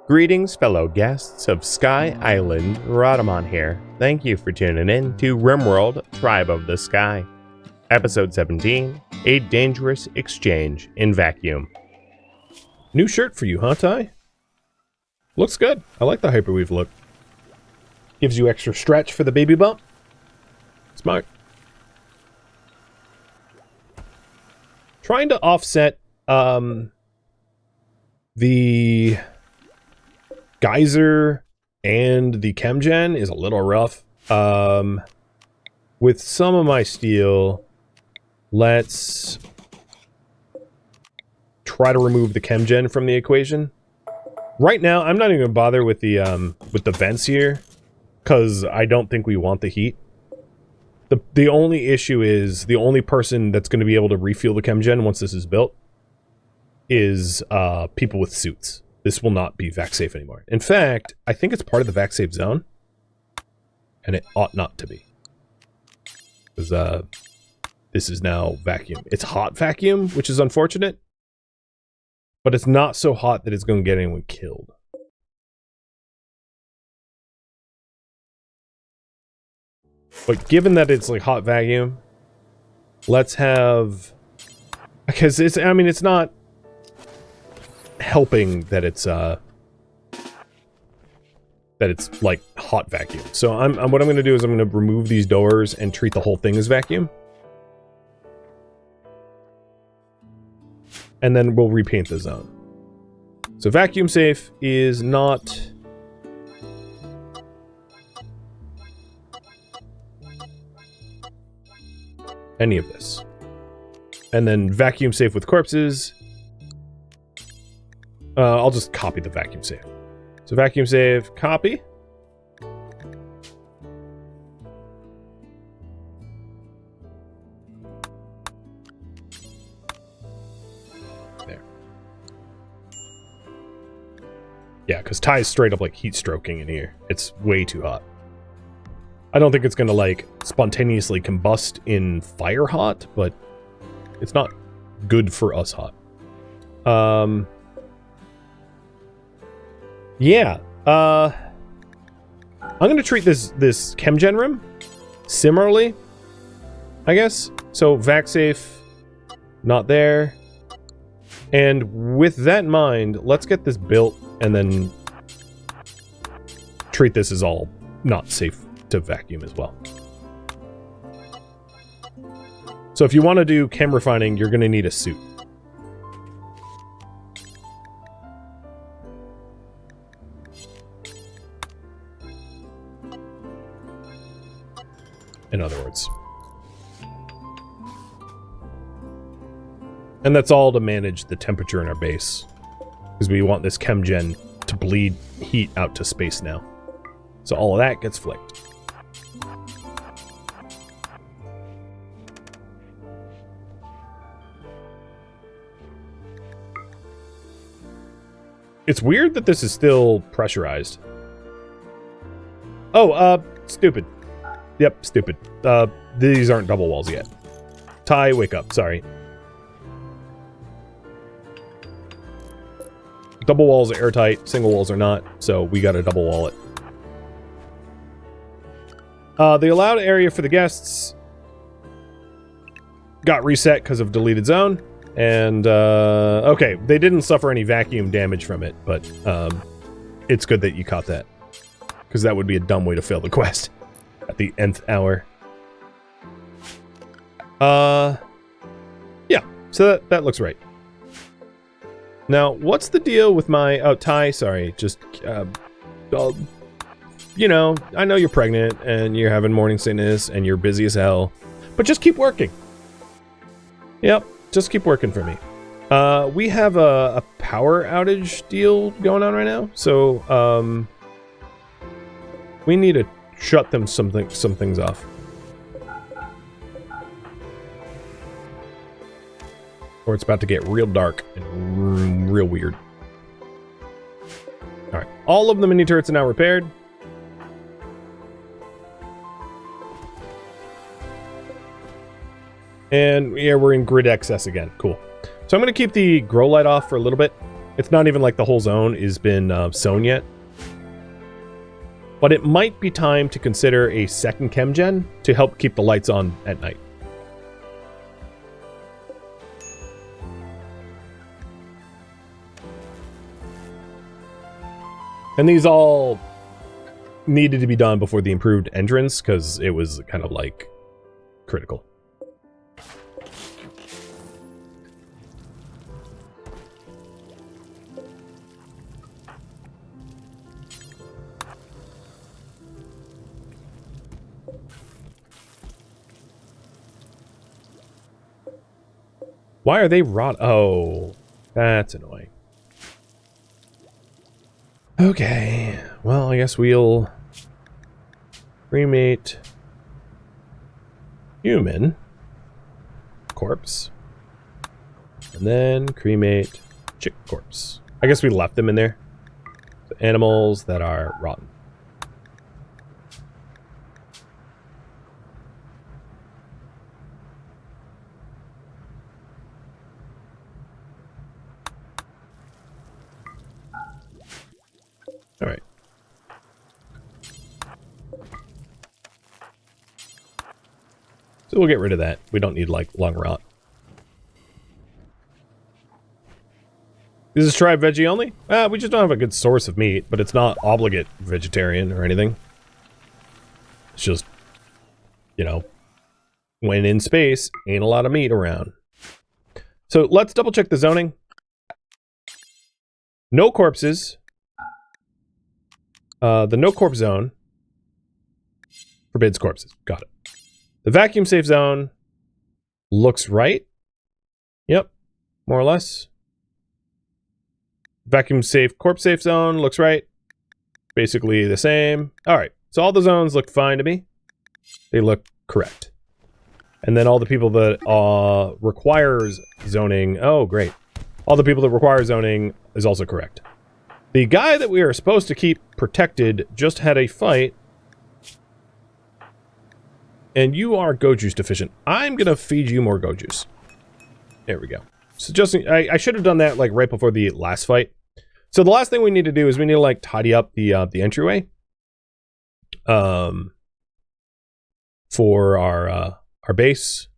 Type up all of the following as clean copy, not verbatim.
Greetings, fellow guests of Sky Island. Rhadamant here. Thank you for tuning in to RimWorld Tribe of the Sky. Episode 17, A Dangerous Exchange in Vacuum. New shirt for you, huh, Ty? Looks good. I like the hyperweave look. Gives you extra stretch for the baby bump. Smart. Trying to offset, the geyser and the chemgen is a little rough. With some of my steel, let's try to remove the chemgen from the equation. Right now, I'm not even gonna bother with the vents here, because I don't think we want the heat. The only issue is the only person that's going to be able to refuel the chemgen once this is built is people with suits. This will not be vac safe anymore. In fact, I think it's part of the vac safe zone, and it ought not to be, because this is now vacuum. It's hot vacuum, which is unfortunate, but it's not so hot that it's going to get anyone killed. But given that it's like hot vacuum, let's have, because it's, I mean, it's not helping that it's like hot vacuum. So what I'm going to do is I'm going to remove these doors and treat the whole thing as vacuum. And then we'll repaint the zone. So vacuum safe is not any of this. And then vacuum safe with corpses. I'll just copy the vacuum safe. So vacuum safe, copy. There. Yeah, because Ty's straight up like heat stroking in here. It's way too hot. I don't think it's gonna like spontaneously combust in fire hot, but it's not good for us hot. Yeah. I'm gonna treat this chemgen room similarly, I guess. So vac safe, not there. And with that in mind, let's get this built and then treat this as all not safe to vacuum as well. So if you want to do chem refining, you're going to need a suit. In other words. And that's all to manage the temperature in our base, because we want this chemgen to bleed heat out to space now. So all of that gets flicked. It's weird that this is still pressurized. Oh, stupid. Yep, stupid. These aren't double walls yet. Ty, wake up, sorry. Double walls are airtight, single walls are not, so we gotta double wall it. The allowed area for the guests got reset because of deleted zone. And, okay, they didn't suffer any vacuum damage from it, but, it's good that you caught that. Because that would be a dumb way to fail the quest at the nth hour. Yeah, so that looks right. Now, what's the deal with my, oh, Ty, sorry, just, you know, I know you're pregnant, and you're having morning sickness, and you're busy as hell, but just keep working. Yep. Just keep working for me. We have a power outage deal going on right now, so we need to shut them some things off. Or it's about to get real dark and real weird. All right, all of the mini turrets are now repaired. And yeah, we're in grid excess again. Cool. So I'm going to keep the grow light off for a little bit. It's not even like the whole zone has been sown yet. But it might be time to consider a second chem gen to help keep the lights on at night. And these all needed to be done before the improved entrance because it was kind of like critical. Why are they rot? Oh, that's annoying. Okay, well, I guess we'll cremate human corpse and then cremate chick corpse. I guess we left them in there. So animals that are rotten. All right. So we'll get rid of that. We don't need, like, lung rot. This is tribe veggie only? We just don't have a good source of meat, but it's not obligate vegetarian or anything. It's just, you know, when in space, ain't a lot of meat around. So let's double check the zoning. No corpses. The no corpse zone forbids corpses. Got it. The vacuum safe zone looks right. Yep, more or less. Vacuum safe, corpse safe zone looks right. Basically the same. All right, so all the zones look fine to me. They look correct. And then all the people that requires zoning. Oh, great. All the people that require zoning is also correct. The guy that we are supposed to keep protected just had a fight. And you are go juice deficient. I'm going to feed you more go juice. There we go. So just, I should have done that like right before the last fight. So the last thing we need to do is we need to like tidy up the entryway. For our base.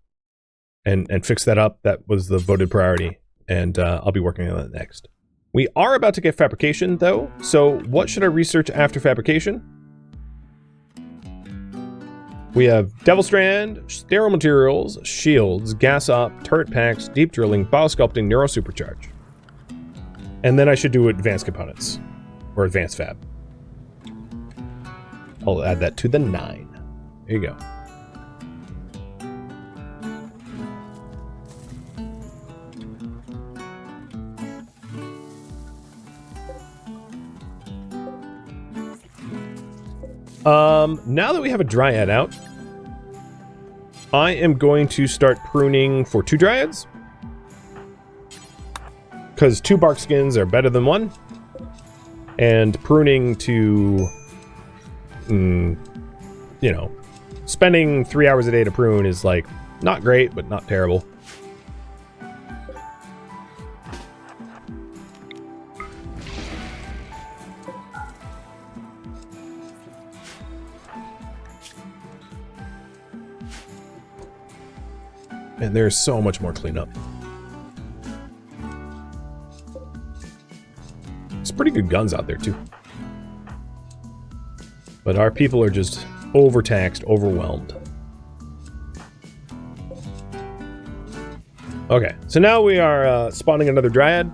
And fix that up. That was the voted priority. And I'll be working on that next. We are about to get fabrication, though, so what should I research after fabrication? We have Devil Strand, Sterile Materials, Shields, Gas Op, Turret Packs, Deep Drilling, Biosculpting, Neuro Supercharge. And then I should do Advanced Components, or Advanced Fab. I'll add that to the 9. There you go. Now that we have a Dryad out, I am going to start pruning for 2 Dryads. Because 2 bark skins are better than 1. And pruning to, you know, spending 3 hours a day to prune is like, not great, but not terrible. And there's so much more cleanup. It's pretty good guns out there, too. But our people are just overtaxed, overwhelmed. Okay, so now we are spawning another Dryad.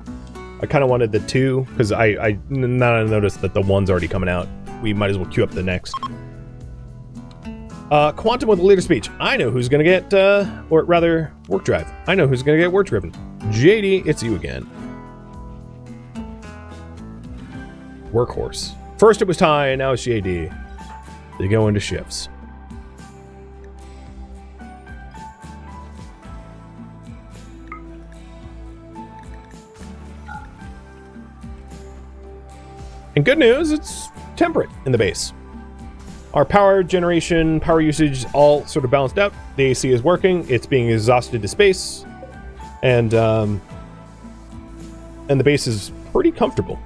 I kind of wanted the 2, because I now noticed that the 1's already coming out. We might as well queue up the next. Quantum with a leader speech. I know who's gonna get, or rather, work drive. I know who's gonna get work driven. JD, it's you again. Workhorse. First it was Ty, now it's JD. They go into shifts. And good news, it's temperate in the base. Our power generation, power usage, all sort of balanced out. The AC is working. It's being exhausted to space. And the base is pretty comfortable.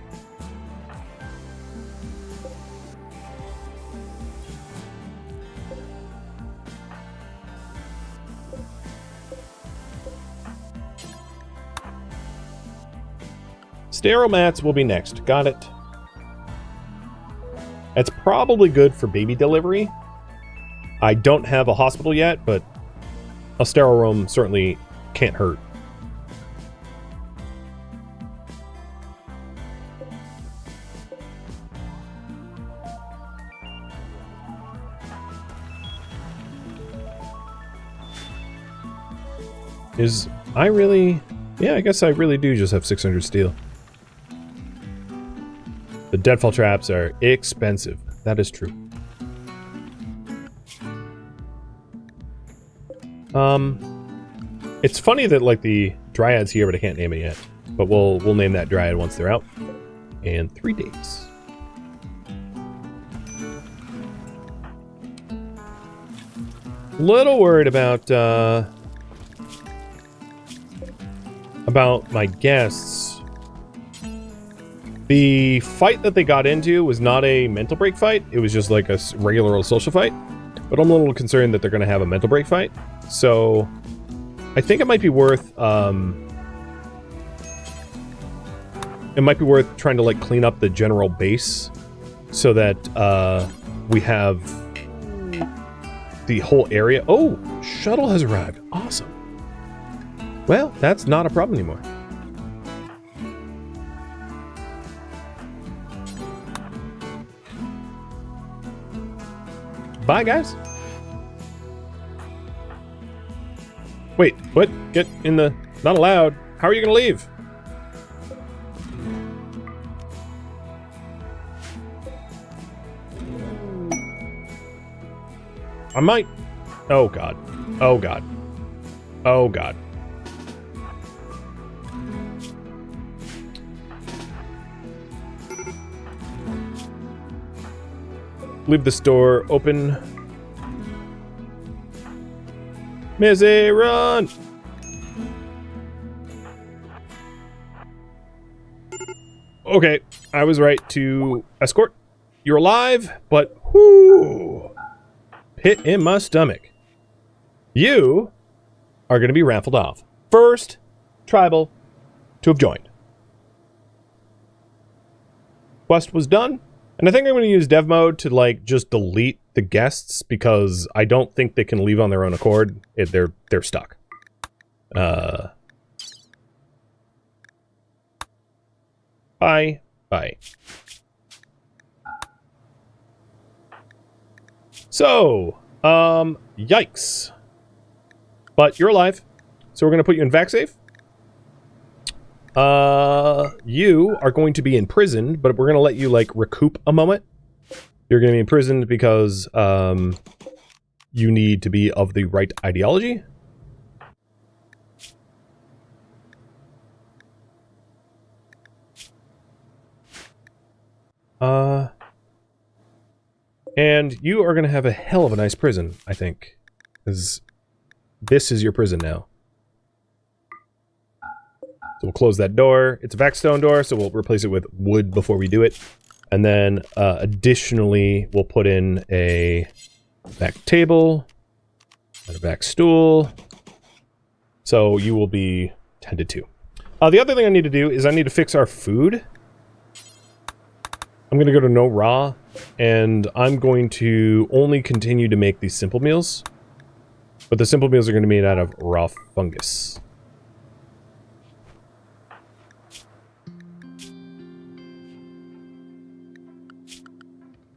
Steromats will be next. Got it. That's probably good for baby delivery. I don't have a hospital yet, but a sterile room certainly can't hurt. Yeah, I guess I really do just have 600 steel. The deadfall traps are expensive. That is true. It's funny that like the Dryad's here, but I can't name it yet. But we'll name that Dryad once they're out. And 3 days. Little worried about my guests. The fight that they got into was not a mental break fight. It was just like a regular old social fight. But I'm a little concerned that they're going to have a mental break fight. So I think it might be worth trying to like clean up the general base so that we have the whole area. Oh, shuttle has arrived. Awesome. Well, that's not a problem anymore. Bye, guys. Wait, what? Get in the... Not allowed. How are you gonna leave? I might... Oh, God. Oh, God. Oh, God. Leave the store open. Missy, run! Okay, I was right to escort. You're alive, but whoo! Pit in my stomach. You are going to be raffled off. First tribal to have joined. Quest was done. And I think I'm going to use dev mode to, like, just delete the guests because I don't think they can leave on their own accord. They're stuck. Bye. Bye. So, yikes. But you're alive. So we're going to put you in vac safe. You are going to be imprisoned, but we're going to let you, like, recoup a moment. You're going to be imprisoned because, you need to be of the right ideology. And you are going to have a hell of a nice prison, I think. Because this is your prison now. So we'll close that door. It's a vac stone door, so we'll replace it with wood before we do it. And then, additionally, we'll put in a vac table and a vac stool. So you will be tended to. The other thing I need to do is I need to fix our food. I'm going to go to no raw, and I'm going to only continue to make these simple meals. But the simple meals are going to be made out of raw fungus.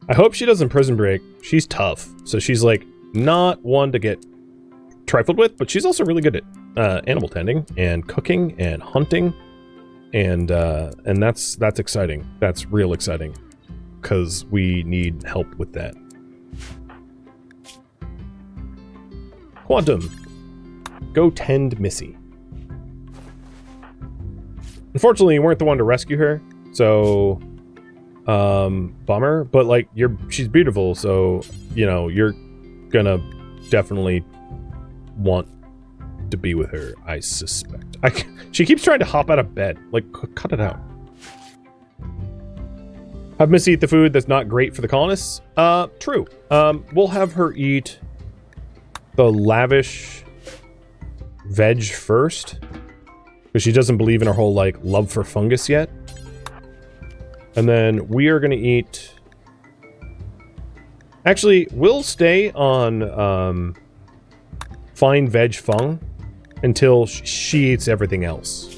I hope she doesn't prison break. She's tough. So she's, like, not one to get trifled with, but she's also really good at animal tending and cooking and hunting. And that's exciting. That's real exciting. Because we need help with that. Quantum. Go tend Missy. Unfortunately, you weren't the one to rescue her, so... bummer, but like she's beautiful, so you know you're gonna definitely want to be with her. I suspect. She keeps trying to hop out of bed. Like, cut it out. Have Missy eat the food that's not great for the colonists? True. We'll have her eat the lavish veg first, because she doesn't believe in her whole, like, love for fungus yet. And then we are going to eat... Actually, we'll stay on fine veg fung until she eats everything else.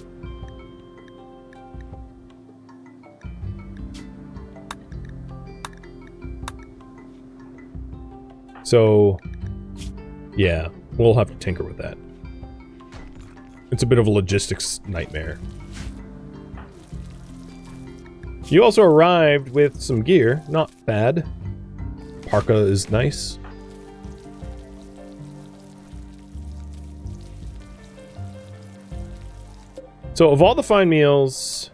So, yeah, we'll have to tinker with that. It's a bit of a logistics nightmare. You also arrived with some gear. Not bad. Parka is nice. So, of all the fine meals...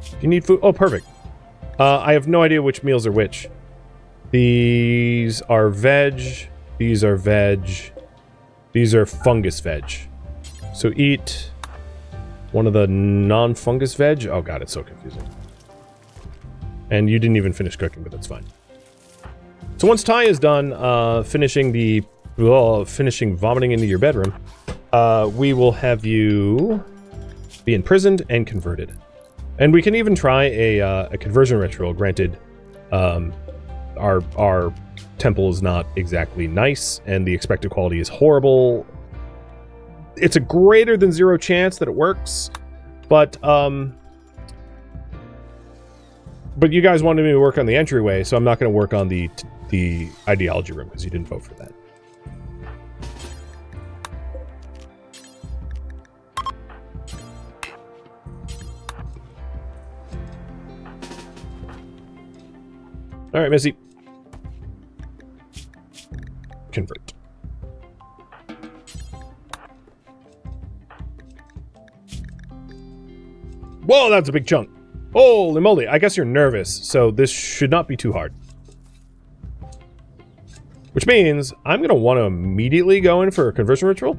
Do you need food? Oh, perfect. I have no idea which meals are which. These are veg. These are veg. These are fungus veg. So eat one of the non-fungus veg. Oh god, it's so confusing. And you didn't even finish cooking, but that's fine. So once Ty is done finishing vomiting into your bedroom, we will have you be imprisoned and converted. And we can even try a conversion ritual. Granted, our temple is not exactly nice, and the expected quality is horrible. It's a greater than 0 chance that it works, but you guys wanted me to work on the entryway, so I'm not going to work on the ideology room because you didn't vote for that. All right, Missy. Convert. Whoa, that's a big chunk. Holy moly, I guess you're nervous, so this should not be too hard. Which means I'm going to want to immediately go in for a conversion ritual.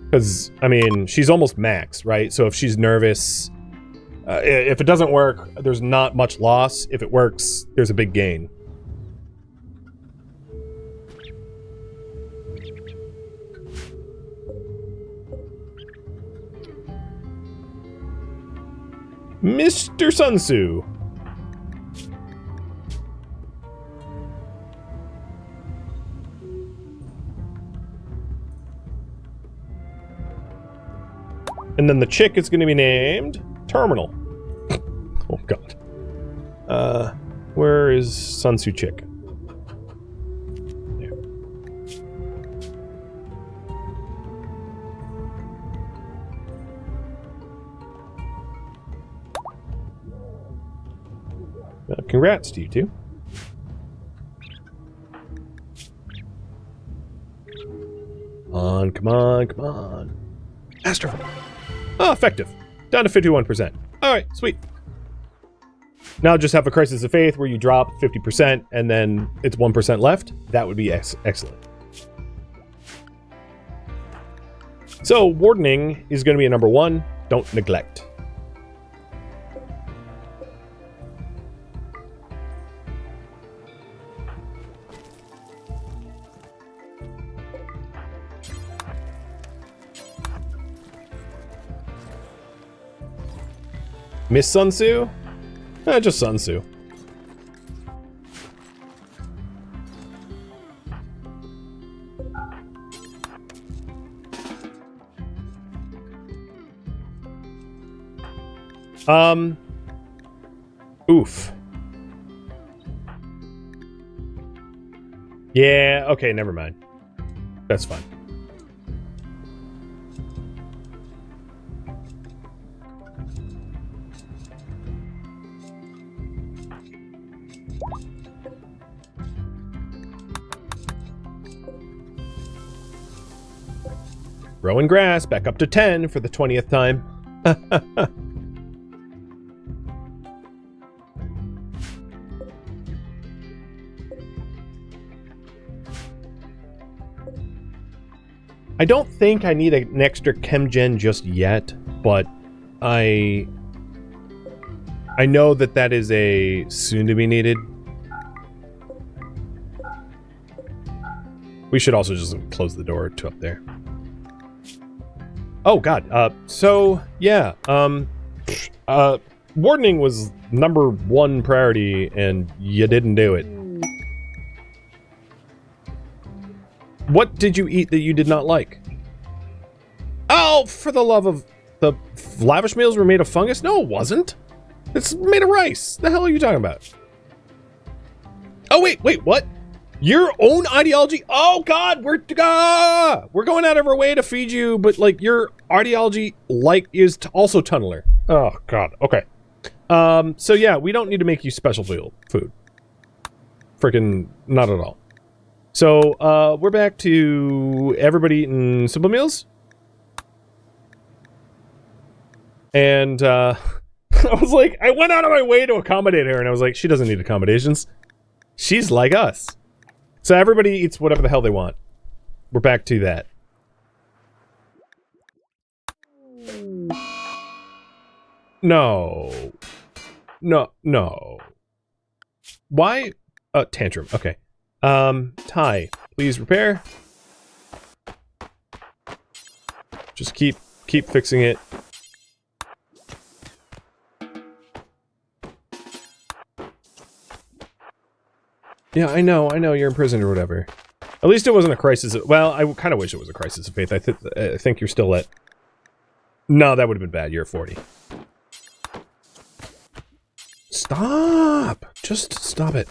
Because, I mean, she's almost max, right? So if she's nervous, if it doesn't work, there's not much loss. If it works, there's a big gain. Mr. Sun Tzu. And then the chick is going to be named Terminal. Oh, God. Where is Sun Tzu chick? There. Congrats to you two. Come on, come on. Asteroid. Oh, effective. Down to 51%. Alright, sweet. Now just have a crisis of faith where you drop 50% and then it's 1% left. That would be excellent. So, wardening is going to be a number 1. Don't neglect. Miss Sun Tzu? Just Sun Tzu. Oof. Yeah, okay, never mind. That's fine. Growing grass, back up to 10 for the 20th time. I don't think I need an extra chem gen just yet, but I I know that that is a soon-to-be needed. We should also just close the door to up there. Oh, God. So, yeah. Wardening was #1 priority, and you didn't do it. What did you eat that you did not like? Oh, for the love of... The lavish meals were made of fungus? No, it wasn't. It's made of rice. The hell are you talking about? Oh, wait, what? Your own ideology? Oh, God, we're going out of our way to feed you, but, like, your ideology, like, is also tunneler. Oh, God, okay. So, yeah, we don't need to make you special food. Freaking not at all. So, we're back to everybody eating simple meals. And, I was like, I went out of my way to accommodate her, and I was like, she doesn't need accommodations. She's like us. So everybody eats whatever the hell they want. We're back to that. No. No. Why? Tantrum. Okay. Ty, please repair. Just keep fixing it. Yeah, I know, you're in prison or whatever. At least it wasn't a crisis of... Well, I kind of wish it was a crisis of faith. I think you're still at... No, that would have been bad. You're at 40. Stop! Just stop it.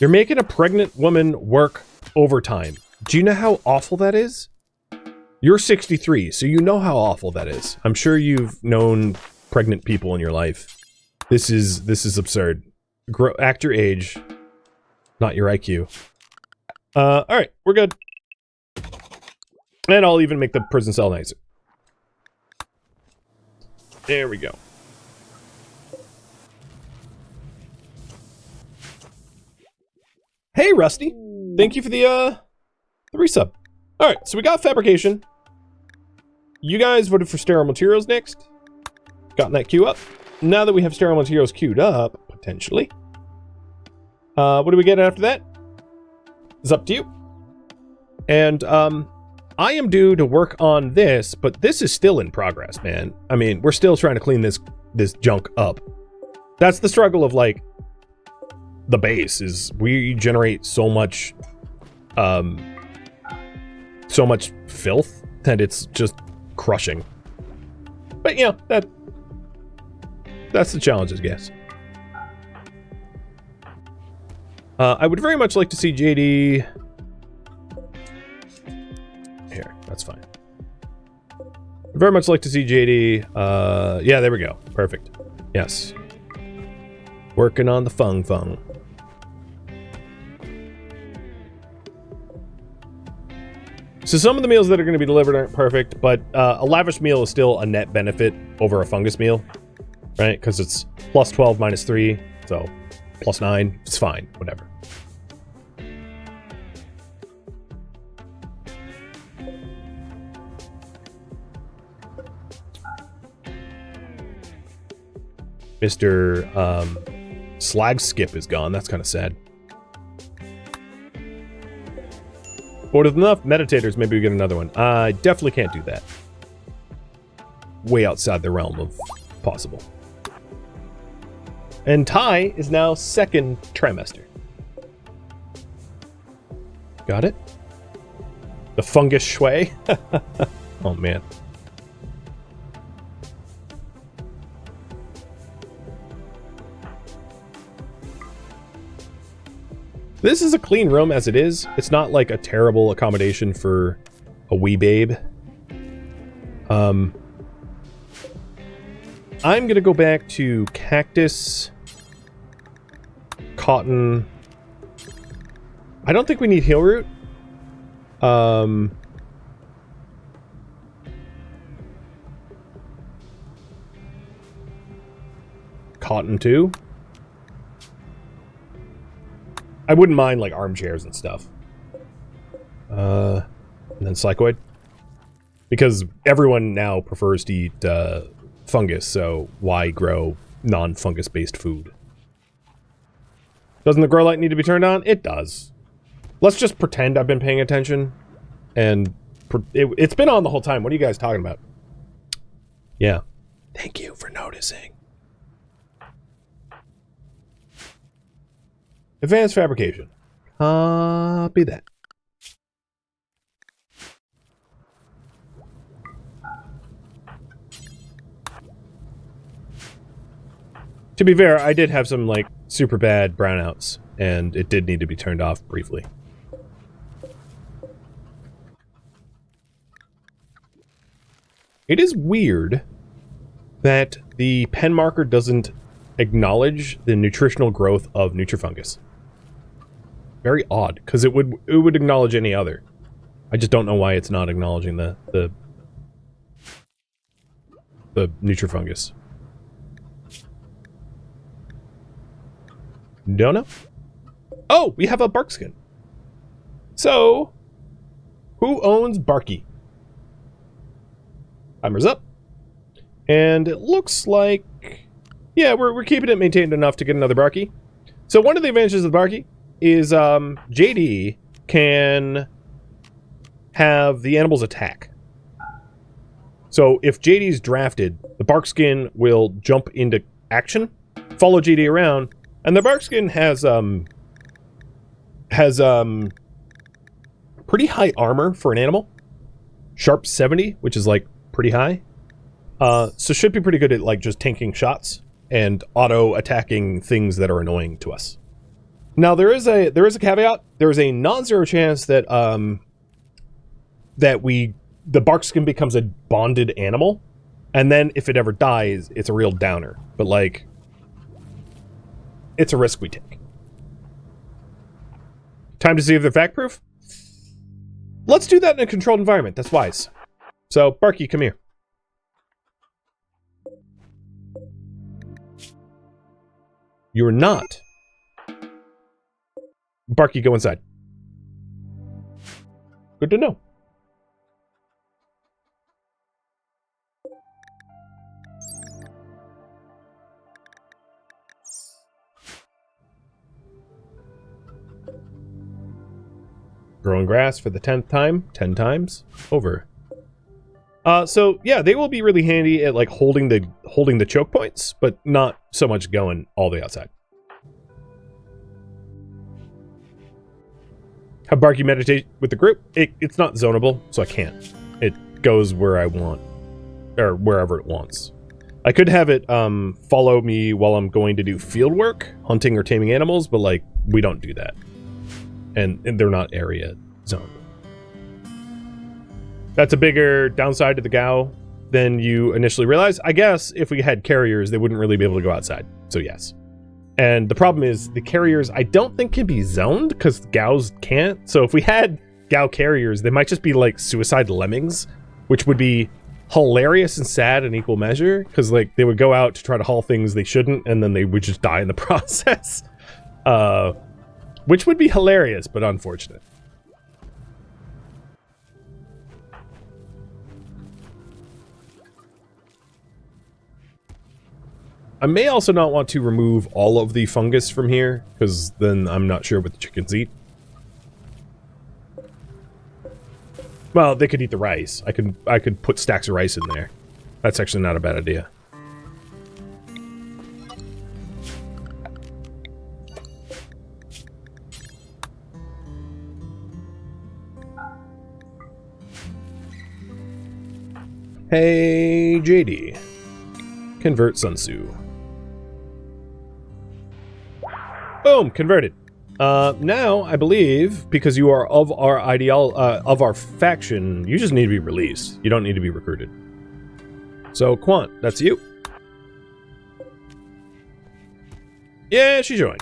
You're making a pregnant woman work overtime. Do you know how awful that is? You're 63, so you know how awful that is. I'm sure you've known pregnant people in your life. This is absurd. Act your age. Not your IQ. Alright, we're good. And I'll even make the prison cell nicer. There we go. Hey, Rusty! Thank you for the resub. Alright, so we got fabrication. You guys voted for sterile materials next. Gotten that queue up. Now that we have sterile materials queued up, potentially. What do we get after that? It's up to you. And, I am due to work on this, but this is still in progress, man. I mean, we're still trying to clean this junk up. That's the struggle of, like, the base, is we generate so much filth that it's just crushing. But, you know, that's the challenge, I guess. I would very much like to see JD... Here, that's fine. I'd very much like to see JD... yeah, there we go. Perfect. Yes. Working on the fung. So some of the meals that are going to be delivered aren't perfect, but a lavish meal is still a net benefit over a fungus meal, right? Because it's plus 12 minus 3, so plus 9. It's fine, whatever. Mr. Slag Skip is gone. That's kind of sad. But with enough meditators, maybe we get another one. I definitely can't do that. Way outside the realm of possible. And Ty is now 2nd trimester. Got it? The fungus shui. Oh, man. This is a clean room as it is. It's not like a terrible accommodation for a wee babe. I'm gonna go back to cactus, cotton. I don't think we need heel root. Cotton too. I wouldn't mind, like, armchairs and stuff. And then psychoid. Because everyone now prefers to eat fungus, so why grow non-fungus based food. Doesn't the grow light need to be turned on? It does. Let's just pretend I've been paying attention. And it's been on the whole time. What are you guys talking about? Yeah. Thank you for noticing. Advanced fabrication. Copy that. To be fair, I did have some, like, super bad brownouts, and it did need to be turned off briefly. It is weird that the pen marker doesn't acknowledge the nutritional growth of Nutrifungus. Very odd, because it would acknowledge any other. I just don't know why it's not acknowledging the Nutrifungus. Don't know. Oh, we have a bark skin. So, who owns Barky? Timer's up. And it looks like... yeah, we're keeping it maintained enough to get another Barky. So one of the advantages of the Barky is JD can have the animals attack. So if JD's drafted, the bark skin will jump into action, follow JD around, and the bark skin has pretty high armor for an animal. Sharp 70, which is like pretty high. So should be pretty good at like just tanking shots and auto attacking things that are annoying to us. Now there is a caveat. There is a non-zero chance that the bark skin becomes a bonded animal, and then if it ever dies, it's a real downer. But like, it's a risk we take. Time to see if they're fact-proof? Let's do that in a controlled environment. That's wise. So, Barky, come here. You're not. Barky, go inside. Good to know. Growing grass for the 10th time. 10 times. Over. So, yeah, they will be really handy at, like, holding the choke points, but not so much going all the way outside. Have Barky meditate with the group? It's not zonable, so I can't. It goes where I want. Or wherever it wants. I could have it follow me while I'm going to do field work, hunting or taming animals, but, like, we don't do that. And they're not area zoned. That's a bigger downside to the GAU than you initially realized. I guess if we had carriers, they wouldn't really be able to go outside. So yes. And the problem is the carriers I don't think can be zoned because GAUs can't. So if we had GAU carriers, they might just be like suicide lemmings, which would be hilarious and sad in equal measure because like they would go out to try to haul things they shouldn't and then they would just die in the process. Which would be hilarious, but unfortunate. I may also not want to remove all of the fungus from here, because then I'm not sure what the chickens eat. Well, they could eat the rice. I could put stacks of rice in there. That's actually not a bad idea. Hey, JD. Convert Sun Tzu. Boom, converted. Now, I believe, because you are of our of our faction, you just need to be released. You don't need to be recruited. So, Quant, that's you. Yeah, she joined.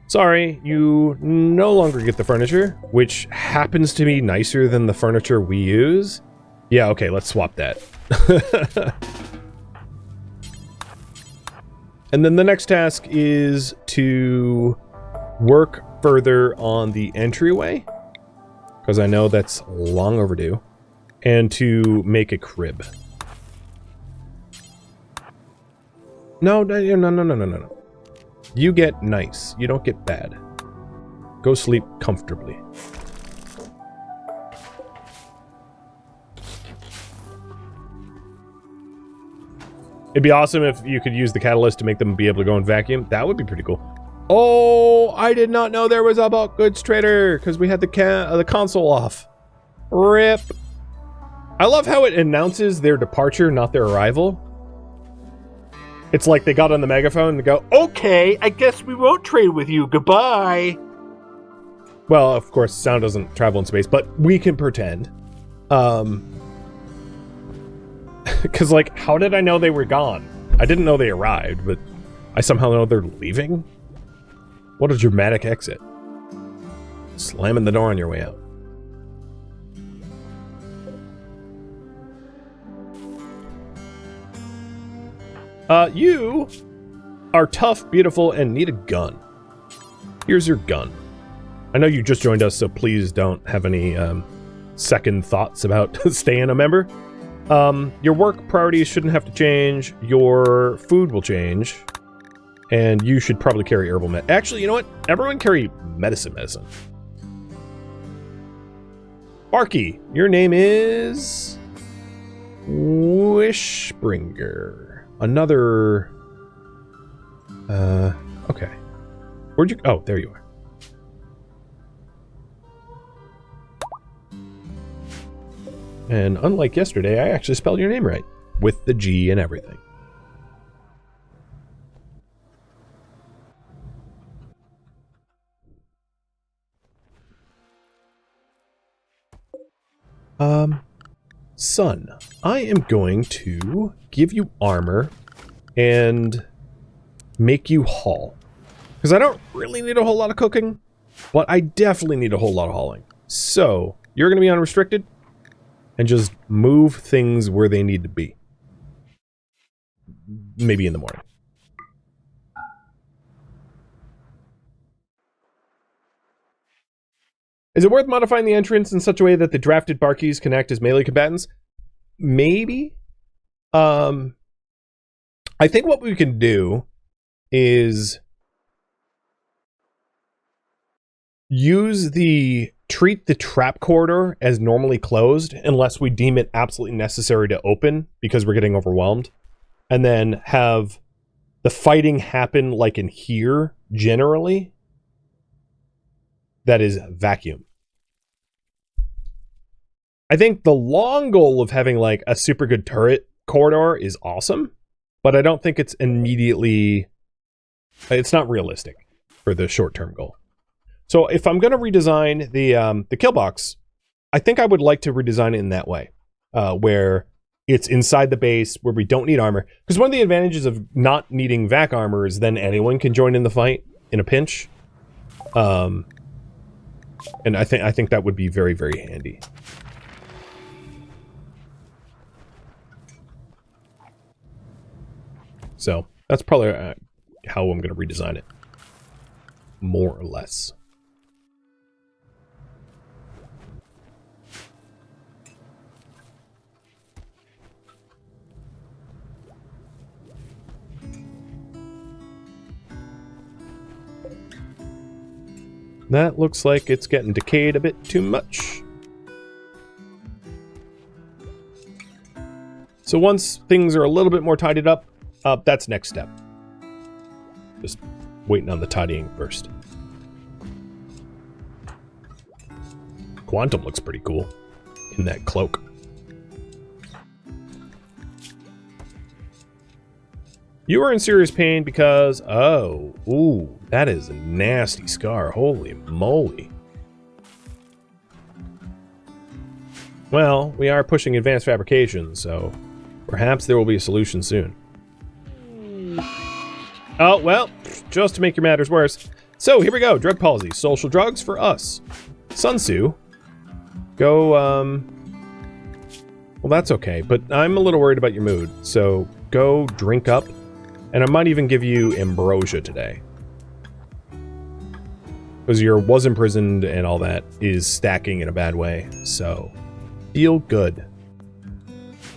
Sorry, you no longer get the furniture, which happens to be nicer than the furniture we use. Yeah, okay, let's swap that. And then the next task is to work further on the entryway, because I know that's long overdue, and to make a crib. No, no, no, no, no, no, no. You get nice. You don't get bad. Go sleep comfortably. It'd be awesome if you could use the catalyst to make them be able to go and vacuum. That would be pretty cool. Oh, I did not know there was a bulk goods trader because we had the console off. RIP. I love how it announces their departure, not their arrival. It's like they got on the megaphone and go, okay, I guess we won't trade with you. Goodbye. Well, of course, sound doesn't travel in space, but we can pretend. Because, like, how did I know they were gone? I didn't know they arrived, but I somehow know they're leaving? What a dramatic exit. Slamming the door on your way out. You are tough, beautiful, and need a gun. Here's your gun. I know you just joined us, so please don't have any second thoughts about staying a member. Your work priorities shouldn't have to change. Your food will change. And you should probably carry herbal med. Actually, you know what? Everyone carry medicine. Barky, your name is... Wishbringer. Another... okay. Where'd you... Oh, there you are. And unlike yesterday, I actually spelled your name right. With the G and everything. Son, I am going to give you armor and make you haul. Because I don't really need a whole lot of cooking, but I definitely need a whole lot of hauling. So, you're going to be unrestricted and just move things where they need to be. Maybe in the morning. Is it worth modifying the entrance in such a way that the drafted Barkeys can act as melee combatants? Maybe. I think what we can do is treat the trap corridor as normally closed unless we deem it absolutely necessary to open because we're getting overwhelmed, and then have the fighting happen like in here generally. That is vacuum. I think the long goal of having like a super good turret corridor is awesome, but I don't think it's immediately... It's not realistic for the short-term goal. So if I'm going to redesign the kill box, I think I would like to redesign it in that way, where it's inside the base, where we don't need armor. Because one of the advantages of not needing vac armor is then anyone can join in the fight in a pinch. And I think that would be very, very handy. So that's probably how I'm going to redesign it, more or less. That looks like it's getting decayed a bit too much. So once things are a little bit more tidied up, that's next step. Just waiting on the tidying first. Quantum looks pretty cool in that cloak. You are in serious pain because... Oh, ooh, that is a nasty scar. Holy moly. Well, we are pushing advanced fabrication, so perhaps there will be a solution soon. Oh, well, just to make your matters worse. So, here we go. Drug policy. Social drugs for us. Sun Tzu. Go, well, that's okay, but I'm a little worried about your mood, so go drink up. And I might even give you ambrosia today. Because your was imprisoned and all that is stacking in a bad way, so feel good.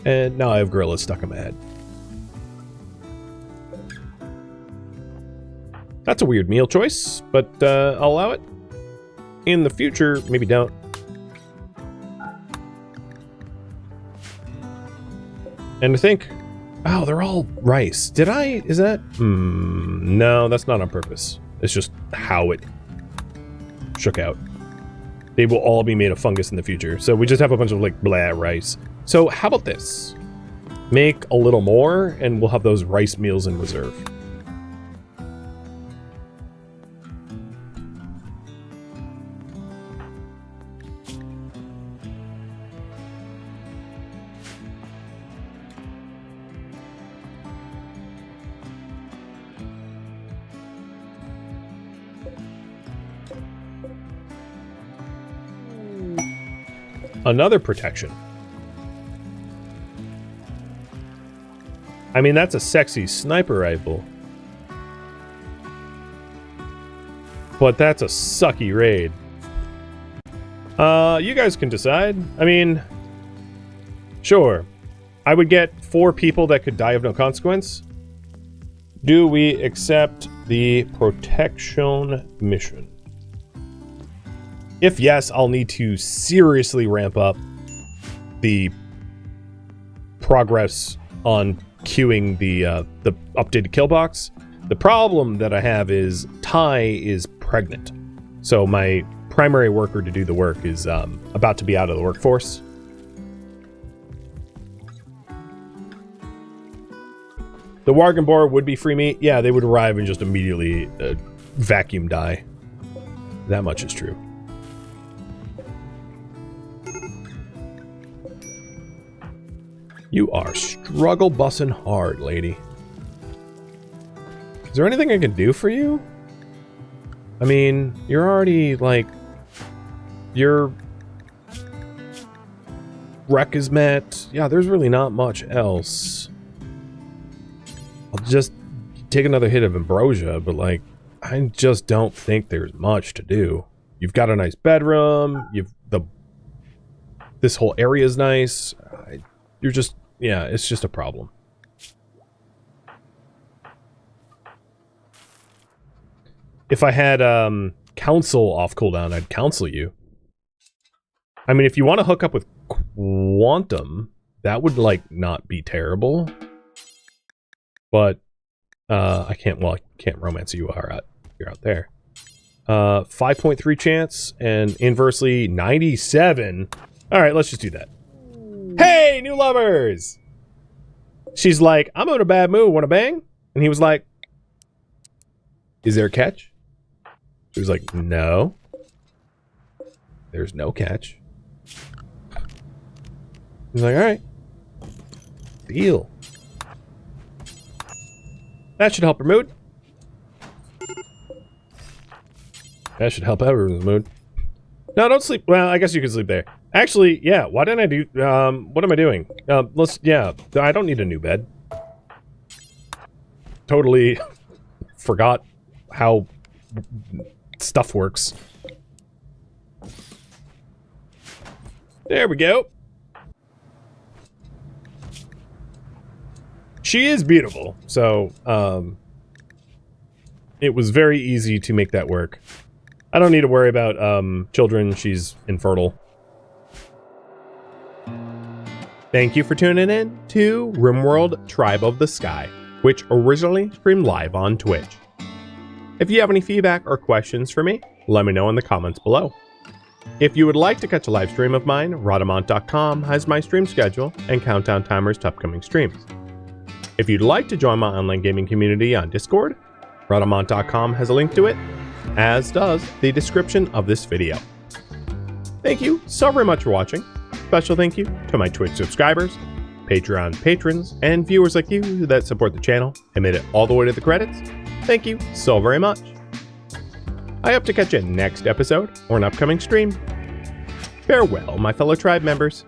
And now I have gorillas stuck in my head. That's a weird meal choice, but I'll allow it. In the future, maybe don't. And I think, oh, they're all rice. Is that? No, that's not on purpose. It's just how it shook out. They will all be made of fungus in the future. So we just have a bunch of like blah rice. So how about this? Make a little more and we'll have those rice meals in reserve. Another protection. I mean, that's a sexy sniper rifle. But that's a sucky raid. You guys can decide. I mean, sure. I would get 4 people that could die of no consequence. Do we accept the protection mission? If yes, I'll need to seriously ramp up the progress on queuing the updated kill box. The problem that I have is Ty is pregnant. So my primary worker to do the work is about to be out of the workforce. The Wargan Boar would be free meat. Yeah, they would arrive and just immediately vacuum die. That much is true. You are struggle bussin' hard, lady. Is there anything I can do for you? I mean, you're already, like... Your... wreck is met. Yeah, there's really not much else. I'll just take another hit of ambrosia, but, like, I just don't think there's much to do. You've got a nice bedroom. This whole area is nice. You're just, yeah, it's just a problem. If I had counsel off cooldown, I'd counsel you. I mean, if you want to hook up with Quantum, that would, like, not be terrible. But I can't romance you. You're out there. 5.3 chance and inversely 97. All right, let's just do that. Hey, new lovers! She's like, I'm in a bad mood, wanna bang? And he was like, is there a catch? She was like, no. There's no catch. He's like, alright. Deal. That should help her mood. That should help everyone's mood. No, don't sleep. Well, I guess you can sleep there. Actually, yeah, why didn't I do... what am I doing? Yeah, I don't need a new bed. Totally forgot how stuff works. There we go. She is beautiful, so, it was very easy to make that work. I don't need to worry about, children. She's infertile. Thank you for tuning in to RimWorld Tribe of the Sky, which originally streamed live on Twitch. If you have any feedback or questions for me, let me know in the comments below. If you would like to catch a live stream of mine, Rhadamant.com has my stream schedule and countdown timers to upcoming streams. If you'd like to join my online gaming community on Discord, Rhadamant.com has a link to it, as does the description of this video. Thank you so very much for watching. Special thank you to my Twitch subscribers, Patreon patrons, and viewers like you that support the channel and made it all the way to the credits. Thank you so very much. I hope to catch you next episode or an upcoming stream. Farewell, my fellow tribe members.